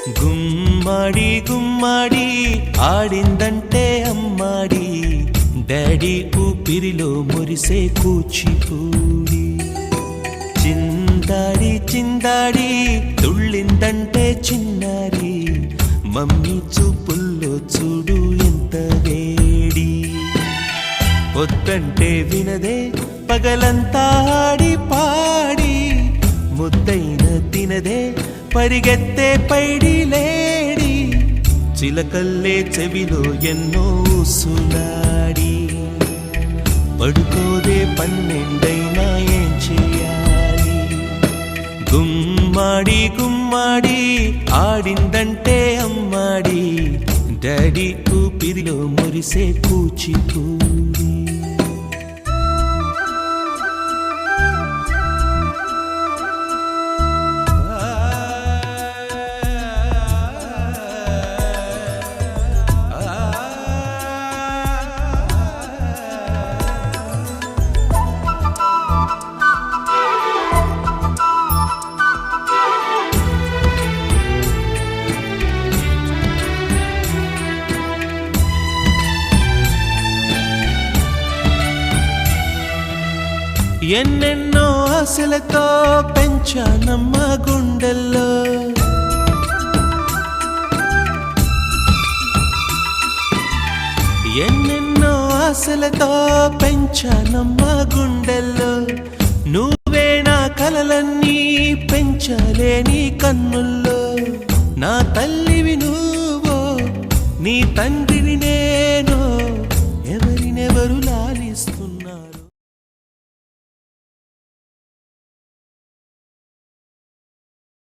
గుమ్మడి గుమ్మడి ఆడిందంటే అమ్మాడి, daddy ఊపిరిలో మురిసే కూచిపూడి. చిందాడి చిందాడి తుళ్ళిందంటే చిన్నారి, మమ్మీ చూపుల్లో చూడు ఎంత వేడి. వద్దంటే వినదే పగలంతా ఆడి పాడి, ముద్దైన తినదే పరిగెత్తే పైడి లేడి. చిలకల్లే చెవిలో ఎన్నో సులాడి, పడుకోదే పన్నెండైనా ఏం చేయాలి. గుమ్మాడి గుమ్మాడి ఆడిందంటే అమ్మాడి, డాడీ ఊపిరిలో మురిసే కూచిపూడి. ఎన్నెన్నో ఆశలతో పెంచానమ్మ గుండెల్లో, ఎన్నెన్నో ఆశలతో పెంచానమ్మ గుండెల్లో. నువ్వే నా కలలన్నీ పెంచాలే నీ కన్నుల్లో. నా తల్లివి నువ్వో నీ తండ్రి